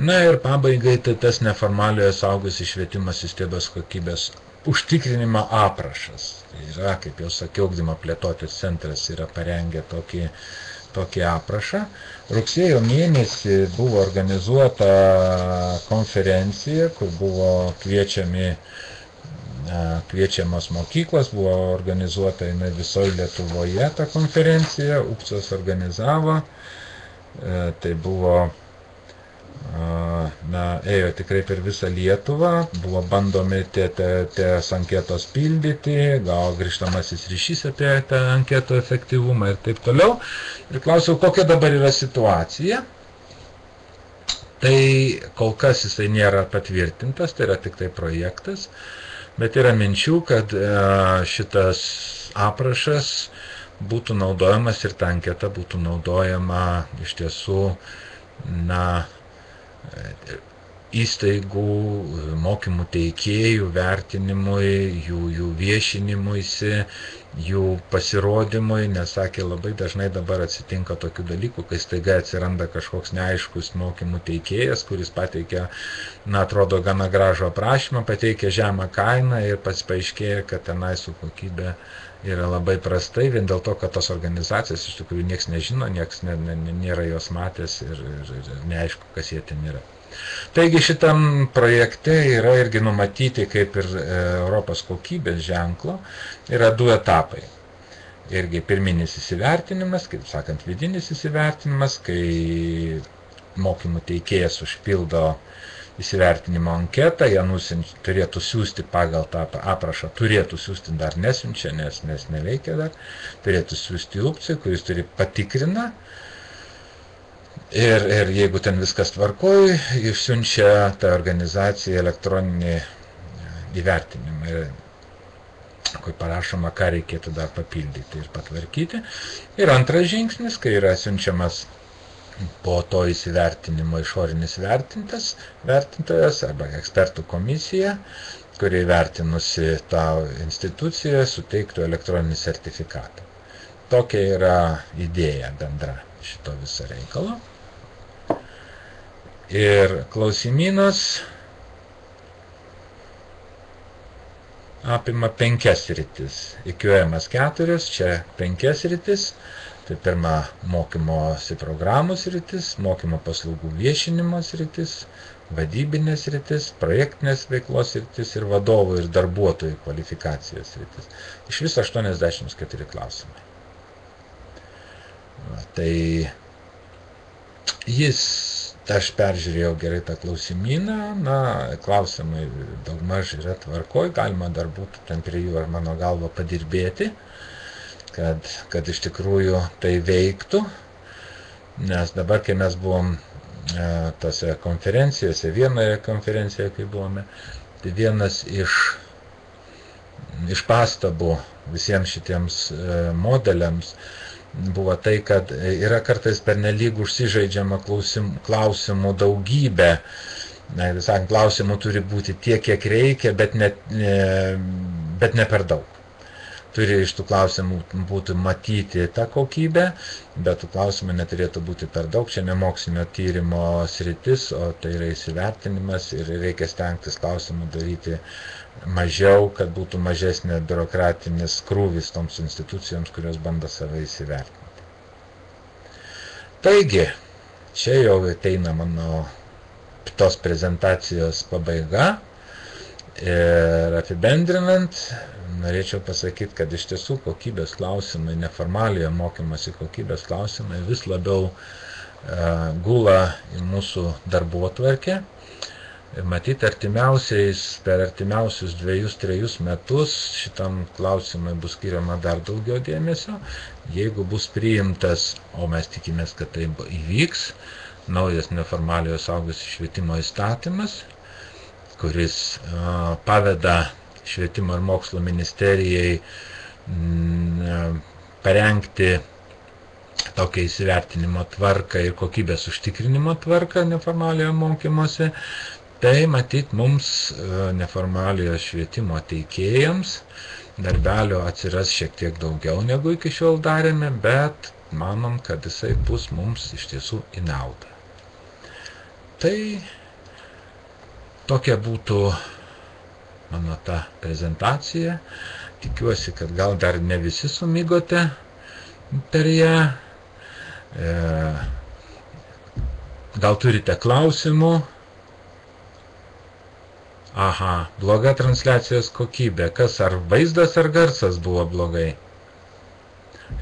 Na ir pabaigai, tai tas neformaliojo suaugusių švietimo sistemos kokybės užtikrinimo aprašas. Tai yra, kaip jau sakiau, ugdymo plėtotės centras yra parengę tokį aprašą. Rugsėjo mėnesį buvo organizuota konferencija, kur buvo kviečiamos mokyklos, buvo organizuota visoje Lietuvoje ta konferencija, UPCOS organizavo, tai buvo ėjo tikrai per visą Lietuvą, buvo bandomi ties anketos pildyti, gal grįžtamasis ryšys apie tą anketo efektyvumą ir taip toliau. Ir klausiau, kokia dabar yra situacija. Tai kol kas jisai nėra patvirtintas, tai yra tik tai projektas, bet yra minčių, kad šitas aprašas būtų naudojamas ir ta anketa būtų naudojama iš tiesų, įstaigų, mokymų teikėjų vertinimui, jų viešinimuisi, jų pasirodymui, nes sakė, labai dažnai dabar atsitinka tokių dalykų, kai staiga atsiranda kažkoks neaiškus mokymų teikėjas, kuris pateikia, atrodo, gana gražų aprašymą, pateikia žemą kainą ir paaiškėja, kad tenai su kokybė yra labai prastai, vien dėl to, kad tos organizacijos iš tikrųjų nieks nežino, nieks nėra jos matęs ir neaišku, kas jie ten yra. Taigi šitam projekte yra irgi numatyti, kaip ir Europos kokybės ženklo, yra 2 etapai. Irgi pirminis įsivertinimas, kaip sakant, vidinis įsivertinimas, kai mokymų teikėjas užpildo įsivertinimo anketą, ją turėtų siūsti pagal tą aprašą, turėtų siūsti, dar nesiunčia, nes neveikia dar, turėtų siūsti UPCOS, kuris turi patikrina. Ir jeigu ten viskas tvarkoj, išsiunčia tą organizaciją elektroninį įvertinimą, kur parašoma, ką reikėtų dar papildyti ir patvarkyti. Ir antras žingsnis, kai yra siunčiamas po to įsivertinimo išorinis vertintojas arba ekspertų komisija, kuri vertinusi tą instituciją, suteiktų elektroninį sertifikatą. Tokia yra idėja bendra šito viso reikalo. Ir klausimynas apima 5 sritis. Įkvėjimas 4, čia 5 sritis. Tai pirma, mokymosi programų sritis, mokymo paslaugų viešinimo sritis, vadybinės sritis, projektinės veiklos sritis ir vadovų ir darbuotojų kvalifikacijos sritis. Iš viso 84 klausimai. Tai aš peržiūrėjau gerai tą klausimyną, klausimai daugmaž yra tvarkoj, galima dar būtų ten prie jų ar mano galva padirbėti, kad iš tikrųjų tai veiktų, nes dabar, kai mes buvom tose konferencijose, vienoje konferencijoje, kai buvome, tai vienas iš pastabų visiems šitiems modeliams buvo tai, kad yra kartais pernelyg užsižaidžiama klausimų daugybė. Sakant, klausimų turi būti tiek, kiek reikia, bet ne per daug. Turi iš tų klausimų būti matyti tą kokybę, bet tų klausimų neturėtų būti per daug. Čia ne mokslinio tyrimo sritis, o tai yra įsivertinimas ir reikia stengtis klausimų daryti mažiau, kad būtų mažesnė biurokratinis krūvis toms institucijoms, kurios bando save įsivertinti. Taigi, čia jau ateina mano tos prezentacijos pabaiga ir apibendrinant, norėčiau pasakyti, kad iš tiesų kokybės klausimai, neformaliojo mokymosi kokybės klausimai vis labiau gula į mūsų darbotvarkę. Ir matyti per artimiausius 2-3 metus šitam klausimai bus skiriama dar daugiau dėmesio. Jeigu bus priimtas, o mes tikimės, kad tai įvyks, naujas neformaliojo suaugusiųjų švietimo įstatymas, kuris paveda Švietimo ir mokslo ministerijai parengti tokią įsivertinimo tvarką ir kokybės užtikrinimo tvarką neformaliojo mokymosi, tai matyt mums neformaliojo švietimo teikėjams darbelio atsiras šiek tiek daugiau negu iki šiol darėme, bet manom, kad jisai bus mums iš tiesų į naudą. Tai tokia būtų mano ta prezentacija. Tikiuosi, kad gal dar ne visi sumigote per ją. Gal turite klausimų? Aha, bloga transliacijos kokybė. Kas, ar vaizdas, ar garsas buvo blogai?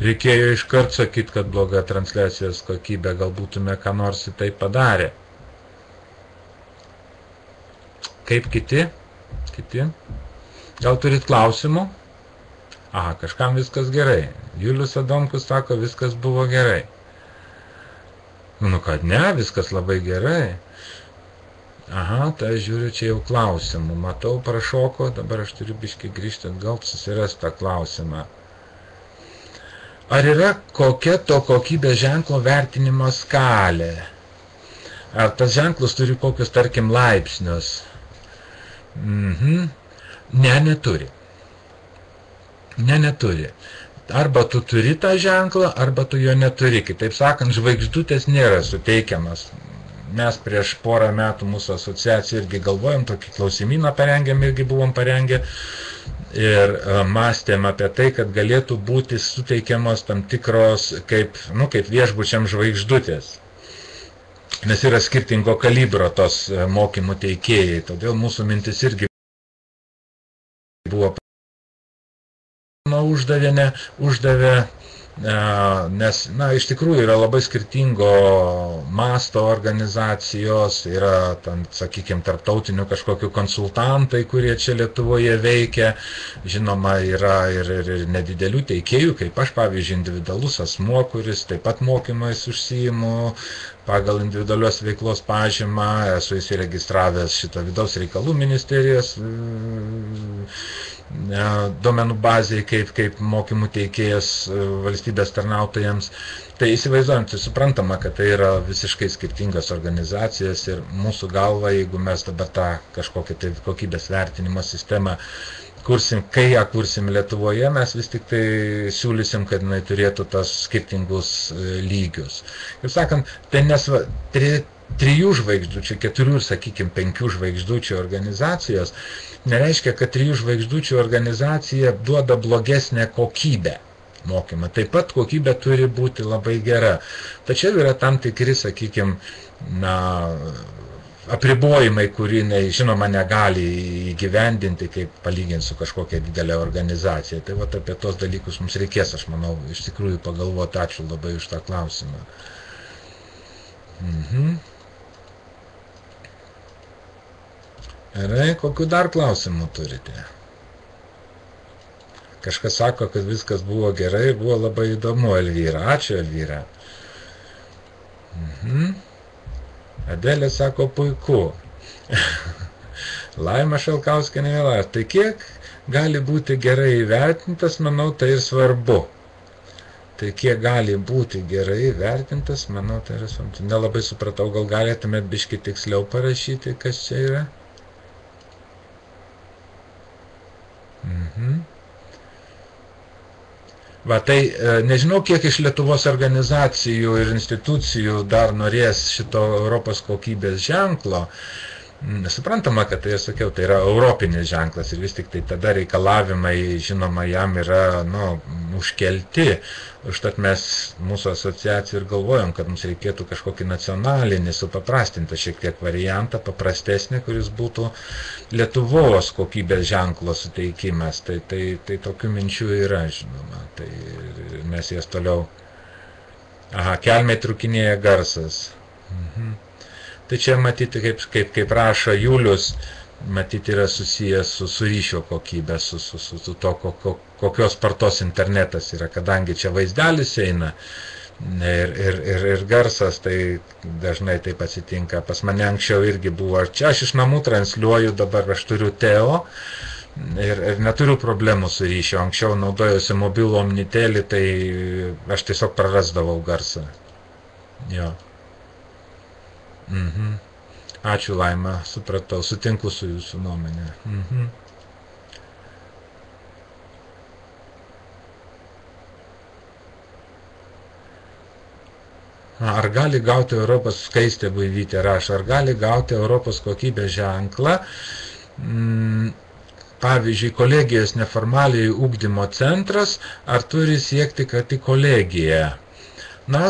Reikėjo iškart sakyti, kad bloga transliacijos kokybė, gal būtume ką nors į tai padarę. Kaip kiti? Gal turit klausimų? Aha, kažkam viskas gerai. Julius Adomkus sako, viskas buvo gerai. Nu, kad ne, viskas labai gerai. Aha, tai žiūriu, čia jau klausimų. Matau, prašoko, dabar aš turiu biškį grįžti atgal, susirasti tą klausimą. Ar yra kokia to kokybės ženklo vertinimo skalė? Ar tas ženklas turi kokius, tarkim, laipsnius? Ne, neturi. Neturi. Arba tu turi tą ženklą, arba tu jo neturi. Kitaip sakant, žvaigždutės nėra suteikiamas. Mes prieš porą metų mūsų asociacijų irgi galvojom, tokį klausimyną parengėm, irgi buvom parengę ir mąstėm apie tai, kad galėtų būti suteikiamos tam tikros kaip viešbučiam žvaigždutės. Nes yra skirtingo kalibro tos mokymų teikėjai, todėl mūsų mintis irgi buvo uždavė, nes, iš tikrųjų yra labai skirtingo masto organizacijos, yra, sakykime, tarptautinių kažkokių konsultantai, kurie čia Lietuvoje veikia, žinoma, yra ir nedidelių teikėjų, kaip aš, pavyzdžiui, individualus asmuo, kuris taip pat mokymais užsiimu pagal individualios veiklos pažymą, esu įsiregistravęs šitą vidaus reikalų ministerijos duomenų bazėje kaip mokymų teikėjas valstybės tarnautojams. Tai įsivaizduojam, tai suprantama, kad tai yra visiškai skirtingas organizacijas ir mūsų galva, jeigu mes dabar tą kažkokią tai kokybės vertinimo sistemą kursim, kai ją kursim Lietuvoje, mes vis tik tai siūlysim, kad jinai turėtų tas skirtingus lygius. Ir sakant, tai 3 žvaigždučių, 4 ir, sakykime, 5 žvaigždučių organizacijos nereiškia, kad 3 žvaigždučių organizacija duoda blogesnę kokybę mokymą. Taip pat kokybė turi būti labai gera. Tačiau yra tam tikri, sakykime, apribojimai, kurį žinoma negali įgyvendinti, kaip palyginti su kažkokia didelė organizacija. Tai vat apie tos dalykus mums reikės, aš manau, iš tikrųjų pagalvoti. Ačiū labai už tą klausimą. Gerai, kokių dar klausimų turite? Kažkas sako, kad viskas buvo gerai ir buvo labai įdomu, Elvyra. Ačiū, Elvyra. Adelė sako, puiku. Laima Šalkauskienė vėl. Tai kiek gali būti gerai įvertintas, manau, tai ir svarbu. Tai kiek gali būti gerai įvertintas, manau, tai yra svarbu. Nelabai supratau, gal galėtumėt biškį tiksliau parašyti, kas čia yra? Va, tai nežinau, kiek iš Lietuvos organizacijų ir institucijų dar norės šito Europos kokybės ženklo. Suprantama, kad tai, sakiau, tai yra europinis ženklas ir vis tik tai tada reikalavimai, žinoma, jam yra užkelti. Užtat mes mūsų asociacijų ir galvojom, kad mums reikėtų kažkokį nacionalinį, supaprastintą šiek tiek variantą, paprastesnį, kuris būtų Lietuvos kokybės ženklo suteikimas. Tai tokių minčių yra, žinoma. Tai mes jas toliau. Aha, Kelmėj trūkinėja garsas. Tai čia matyti, kaip rašo Julius, matyti yra susijęs su ryšio kokybė, su to, kokios spartos internetas yra, kadangi čia vaizdelis eina ir garsas, tai dažnai taip atsitinka. Pas mane anksčiau irgi buvo, čia aš iš namų transliuoju, dabar aš turiu Teo ir neturiu problemų su ryšio. Anksčiau naudojusi mobilų omnitelį, tai aš tiesiog prarasdavau garsą. Jo. Ačiū, Laima, supratau, sutinku su jūsų nuomonė. Ar gali gauti Europos, Skaistė Buivytė rašo, ar gali gauti Europos kokybės ženklą, pavyzdžiui, kolegijos neformaliai ugdymo centras, ar turi siekti, kad į kolegiją? Na,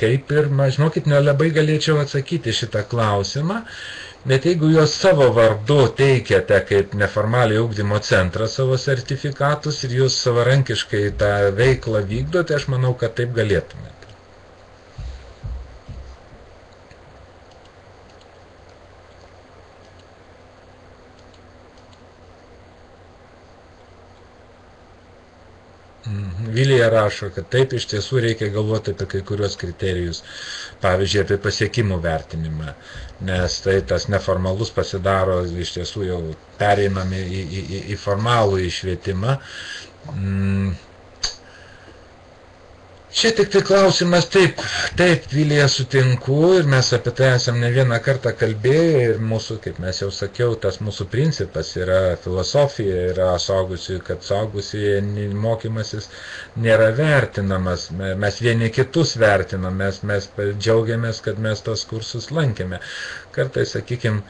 kaip ir, žinokit, nelabai galėčiau atsakyti šitą klausimą, bet jeigu jūs savo vardu teikiate kaip neformaliai ugdymo centrą savo sertifikatus ir jūs savarankiškai tą veiklą vykdote, aš manau, kad taip galėtumėte. Vilija rašo, kad taip iš tiesų reikia galvoti apie kai kurios kriterijus, pavyzdžiui, apie pasiekimų vertinimą, nes tai tas neformalus pasidaro iš tiesų jau pereinami į formalų švietimą. Čia tik tai klausimas, taip, Vilija, sutinku ir mes apie tai esam ne vieną kartą kalbėję ir mūsų, kaip mes jau sakiau, tas mūsų principas yra filosofija, yra suaugusiųjų, kad suaugusiųjų mokymasis nėra vertinamas, mes vieni kitus vertinam, mes džiaugiamės, kad mes tos kursus lankėme. Kartais, sakykime,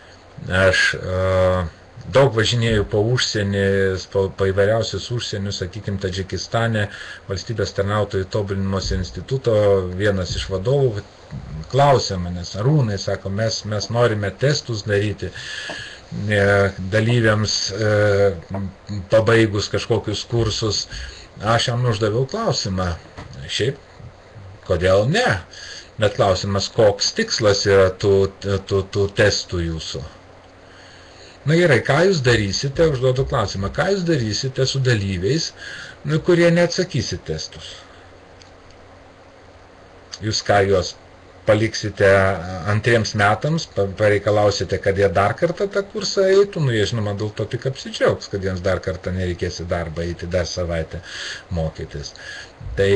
aš daug važinėjau po užsienį, po įvairiausius užsienius, sakykime, Tadžikistane, valstybės tarnautojų tobulinimosi instituto, vienas iš vadovų klausė manęs, Arūnai, sako, mes norime testus daryti dalyviams pabaigus kažkokius kursus. Aš jam uždaviau klausimą, šiaip, kodėl ne, bet klausimas, koks tikslas yra tų testų jūsų. Na gerai, ką jūs darysite, užduodu klausimą, ką jūs darysite su dalyviais, kurie neatsakysit testus? Jūs ką, juos paliksite antriems metams, pareikalausite, kad jie dar kartą tą kursą eitų, jie žinoma dėl to tik apsidžiaugs, kad jiems dar kartą nereikės į darbą eiti, dar savaitę mokytis. Tai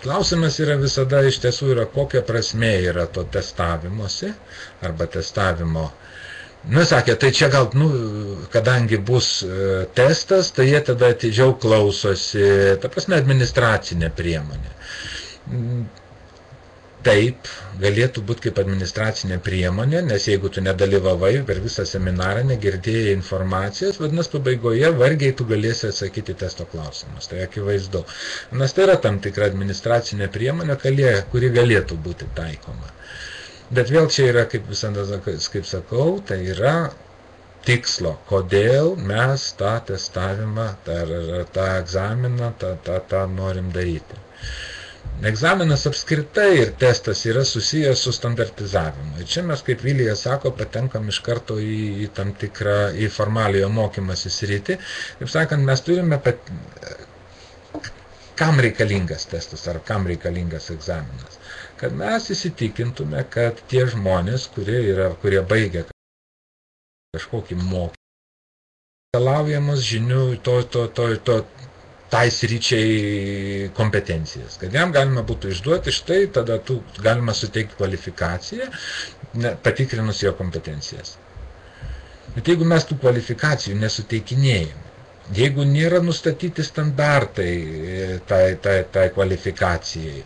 klausimas yra visada iš tiesų yra, kokia prasmė yra to testavimosi arba testavimo. Sakė, tai čia gal, kadangi bus testas, tai jie tada atidžiau klausosi, ta prasme, administracinė priemonė. Taip, galėtų būti kaip administracinė priemonė, nes jeigu tu nedalyvavai per visą seminarą, negirdėjai informacijos, vadinasi, pabaigoje vargiai tu galėsi atsakyti testo klausimus. Tai akivaizdu. Nes tai yra tam tikra administracinė priemonė, kuri galėtų būti taikoma. Bet vėl čia yra, kaip visada, kaip sakau, tai yra tikslo, kodėl mes tą testavimą, tą egzaminą, tą norim daryti. Egzaminas apskritai ir testas yra susijęs su standartizavimu. Ir čia mes, kaip Vilija sako, patenkam iš karto į tam tikrą, į formaliojo mokymąsi sritį. Kaip sakant, mes turime, kam reikalingas testas ar kam reikalingas egzaminas. Kad mes įsitikintume, kad tie žmonės, kurie baigia kažkokį mokymą, reikalaujamos žinių tai sričiai kompetencijas. Kad jam galima būtų išduoti, štai tada galima suteikti kvalifikaciją, patikrinus jo kompetencijas. Bet jeigu mes tų kvalifikacijų nesuteikinėjame, jeigu nėra nustatyti standartai tai kvalifikacijai,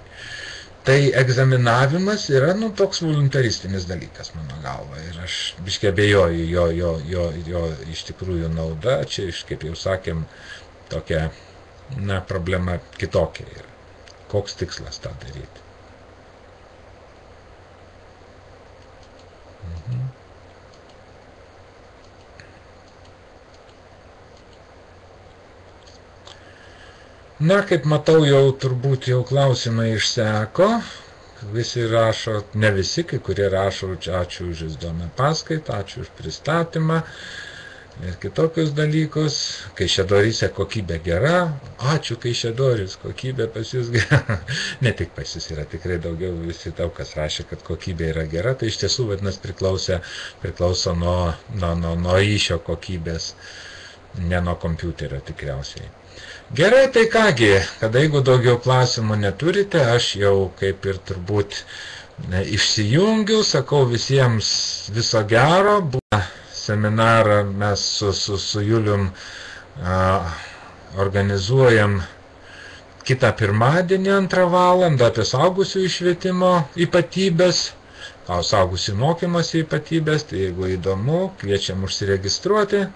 tai egzaminavimas yra toks voluntaristinis dalykas, mano galva. Ir aš biškai abejoju jo iš tikrųjų nauda. Čia, kaip jau sakėm, tokia problema kitokia yra. Koks tikslas tą daryti? Na, kaip matau, jau turbūt klausimai išseko. visi rašo, ne visi, kai kurie rašo, ačiū už įdomią paskaitą, ačiū už pristatymą ir kitokius dalykus. Kaišiadoryse kokybė gera, ačiū Kaišiadorys, kokybė pas jūs gera. Ne tik pas jūs yra, tikrai daugiau, visi daug kas rašė, kad kokybė yra gera, tai iš tiesų vadinasi priklauso nuo ryšio kokybės, ne nuo kompiuterio tikriausiai. Gerai, tai kągi, kada jeigu daugiau klausimų neturite, aš jau kaip ir turbūt išsijungiu, sakau visiems viso gero. Seminarą mes su Julium organizuojam kitą pirmadienį 2 valandą apie suaugusiųjų švietimo ypatybės, suaugusiųjų mokymosi ypatybės, tai jeigu įdomu, kviečiam užsiregistruoti.